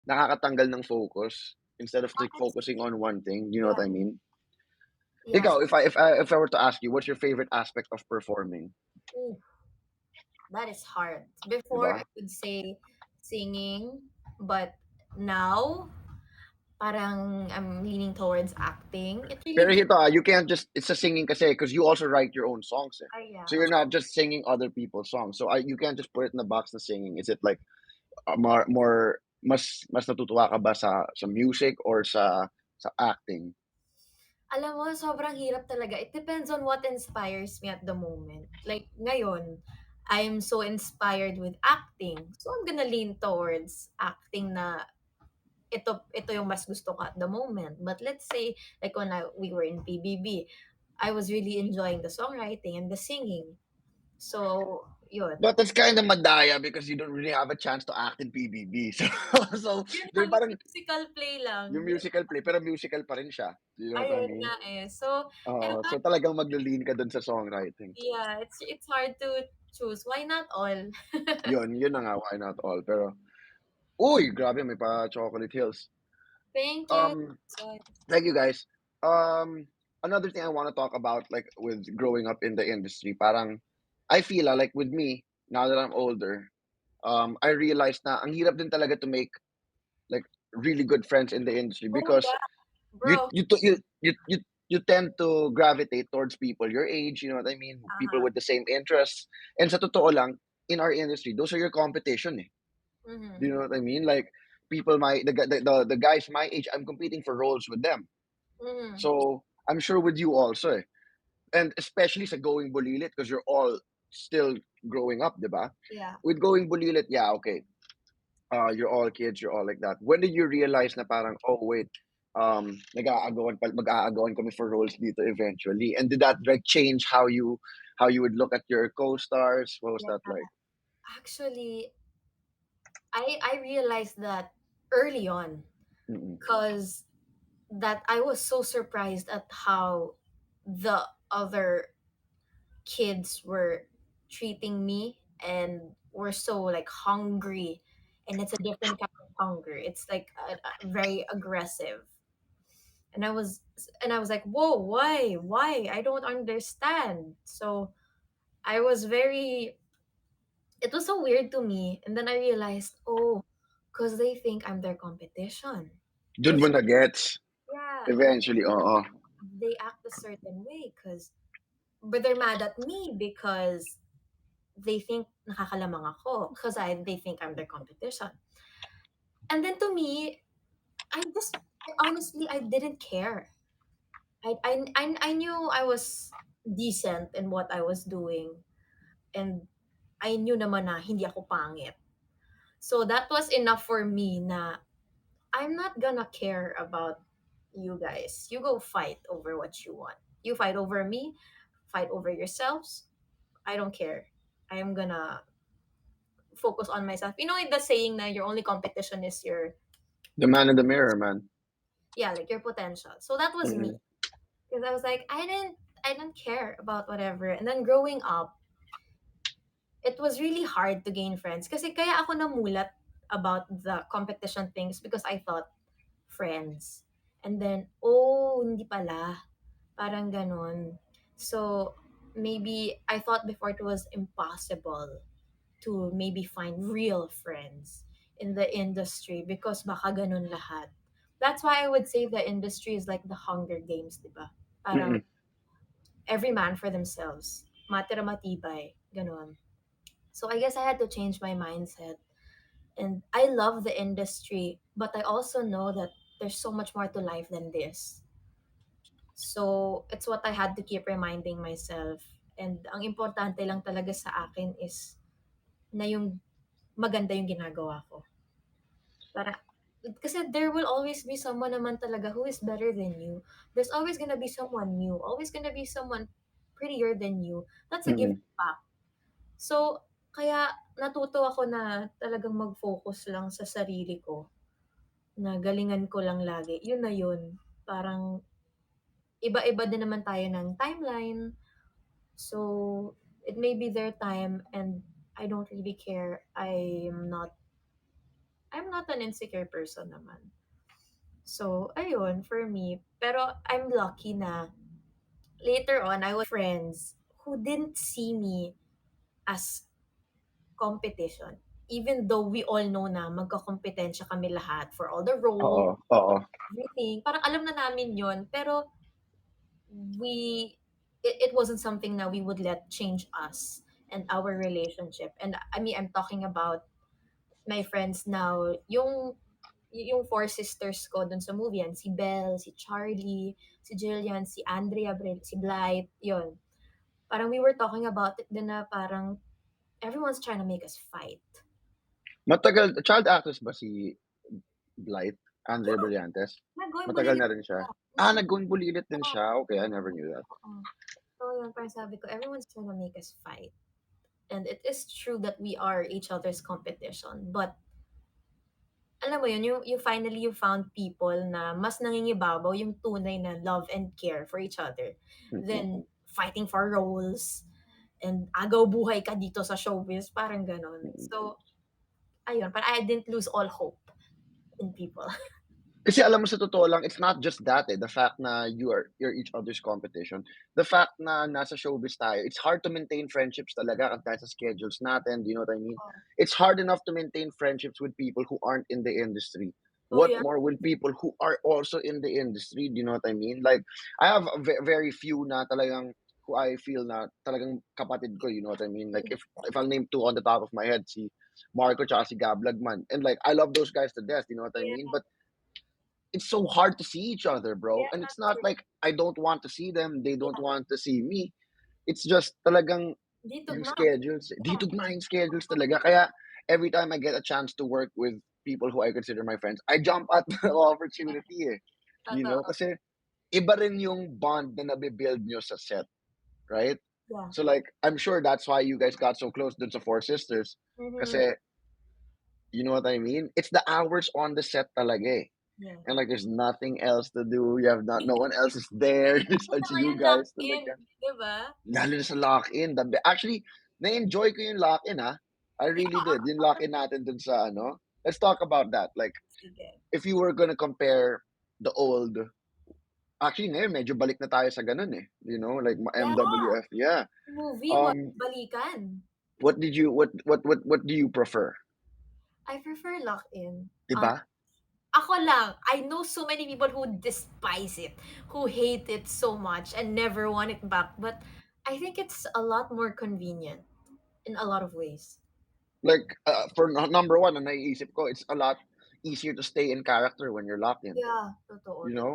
nakakatanggal ng focus instead of like focusing on one thing. You know what Yeah, I mean? yeah. Ikaw, if I were to ask you, what's your favorite aspect of performing? Ooh, that is hard. Before I Diba? would say singing, but now parang I'm leaning towards acting. It Pero really ito, you can't just, it's a singing kasi because you also write your own songs eh. yeah, So you're not just singing other people's songs. So you can't just put it in the box na singing. Is it like mas natutuwa ka ba sa music or sa acting? alam mo, sobrang hirap talaga. It depends on what inspires me at the moment. Like, ngayon, I'm so inspired with acting. So, I'm gonna lean towards acting na ito yung mas gusto ko at the moment. But let's say, like when we were in PBB, I was really enjoying the songwriting and the singing. So, yun. But that's kind of madaya because you don't really have a chance to act in PBB. So Yun lang, they're yung parang musical play lang. yung musical play, pero musical pa rin siya. You know what I Ayun mean? nga eh. So, Oo, ewan so talagang magli-lean ka dun sa songwriting. yeah, it's hard to choose. Why not all? Yun na nga, why not all? Pero, uy, grabe, may pa Chocolate Hills. Thank you. Um, So, Thank you guys. Another thing I want to talk about, like with growing up in the industry, parang I feel like with me, now that I'm older, I realized na ang hirap din talaga to make like really good friends in the industry oh because yeah, you bro. you to- you tend to gravitate towards people your age, you know what I mean? People Uh-huh. with the same interests. And sa totoo lang, in our industry, those are your competition eh. Do Mm-hmm. you know what I mean? Like people the guys my age, I'm competing for roles with them. Mm-hmm. So I'm sure with you also eh. And especially sa Going Bulilit because you're all still growing up, diba? Yeah. With Going Bulilit, yeah, okay. You're all kids, you're all like that. When did you realize na parang, oh wait, mag-aagawan kami for roles dito eventually? And did that like change how you would look at your co-stars? What was Yeah. that like? Actually, I realized that early on Mm-mm. because that I was so surprised at how the other kids were treating me and were so like hungry, and it's a different kind of hunger. It's like very aggressive. And I was like, whoa, why, I don't understand. So I was very it was so weird to me, and then I realized, oh, because they think I'm their competition. Dun mo Because na gets yeah, eventually, oo. they act a certain way because but they're mad at me because they think nakakalamang ako because they think I'm their competition. And then to me, honestly I didn't care. I knew I was decent in what I was doing, and I knew naman na hindi ako pangit. So that was enough for me na I'm not gonna care about you guys. You go fight over what you want. You fight over me, fight over yourselves. I don't care. I am gonna focus on myself. You know the saying na your only competition is your The man in the mirror, man. yeah, like your potential. So that was me. Mm-mm. Because I was like, I didn't care about whatever. And then growing up, it was really hard to gain friends. Kasi kaya ako namulat about the competition things because I thought friends. And then, oh, hindi pala. Parang ganon. So, maybe I thought before it was impossible to maybe find real friends in the industry because baka ganun lahat. That's why I would say the industry is like the Hunger Games, di ba? Parang Mm-mm. every man for themselves. Matira matibay. Ganon. So I guess I had to change my mindset. And I love the industry, but I also know that there's so much more to life than this. So it's what I had to keep reminding myself. And ang importante lang talaga sa akin is na yung maganda yung ginagawa ko. Para kasi there will always be someone naman talaga who is better than you. There's always gonna be someone new. Always gonna be someone prettier than you. That's a given Mm-mm. fact. So, kaya natuto ako na talagang mag-focus lang sa sarili ko. Na galingan ko lang lagi. Yun na yun. Parang iba-iba din naman tayo ng timeline. So, it may be their time and I don't really care. I'm not I'm not an insecure person naman. So, ayun, for me. Pero I'm lucky na later on, I was friends who didn't see me as competition. Even though we all know na magkakompetensya kami lahat for all the Oo, roles, oo. everything. Parang alam na namin yon. Pero it wasn't something that we would let change us and our relationship. And I mean, I'm talking about my friends now, yung four sisters ko dun sa movie, yan, si Belle, si Charlie, si Jillian, si Andrea, si Blythe, yun. Parang we were talking about it din na parang everyone's trying to make us fight. Matagal child actress ba si Blythe, Andrea Yeah, Brillantes? nag-going Matagal bulilit na rin siya? siya. Nag-going bulilit din siya? Okay, I never knew that. Oo. So yun, parang sabi ko, everyone's trying to make us fight. And it is true that we are each other's competition. But alam mo yun, you finally you found people na mas nangingibabaw yung tunay na love and care for each other Mm. than fighting for roles and agaw buhay ka dito sa showbiz, parang ganon. Mm. So, ayun, but I didn't lose all hope in people. Kasi alam mo sa totoo lang, it's not just that, eh, the fact na you're each other's competition. The fact na nasa showbiz tayo, it's hard to maintain friendships talaga at dahil sa schedules natin, do you know what I mean? Oh, It's hard enough to maintain friendships with people who aren't in the industry. oh What yeah? more with people who are also in the industry, do you know what I mean? Like, I have very few na talagang who I feel na talagang kapatid ko, you know what I mean? Like, Mm. if I'll name two on the top of my head, si Marco tsaka si Gablagman. And like, I love those guys to death, you know what I Yeah, mean? But it's so hard to see each other, bro. yeah, And it's not like I don't want to see them, they don't yeah. want to see me. It's just talagang Di yung tugma. schedules, Yeah. dito na yung schedules talaga. Kaya every time I get a chance to work with people who I consider my friends, I jump at the opportunity eh. You know, Totoo. kasi iba rin yung bond na nabibuild nyo sa set, right? Yeah. So like, I'm sure that's why you guys got so close dun sa Four Sisters. Mm-hmm. Kasi, you know what I mean? It's the hours on the set talaga eh. Yeah. And like there's nothing else to do. You have not no one else is there Ano besides naman you yung guys lock-in, talaga. di ba? Lalo na sa lock-in. Actually, na-enjoy ko yung lock-in ha. I really did. Yung lock-in natin dun sa ano. Let's talk about that. Like, Sige. if you were gonna compare the old, actually ngayon medyo balik na tayo sa ganun eh. You know, like Yeah, MWF. Yeah. movie was Um, balikan. what do you prefer? I prefer lock-in. 'Di ba? Ako lang, I know so many people who despise it, who hate it so much and never want it back. But I think it's a lot more convenient in a lot of ways. Like for number one, ang naiisip ko, it's a lot easier to stay in character when you're locked in. Yeah, totoo, You totoo. know?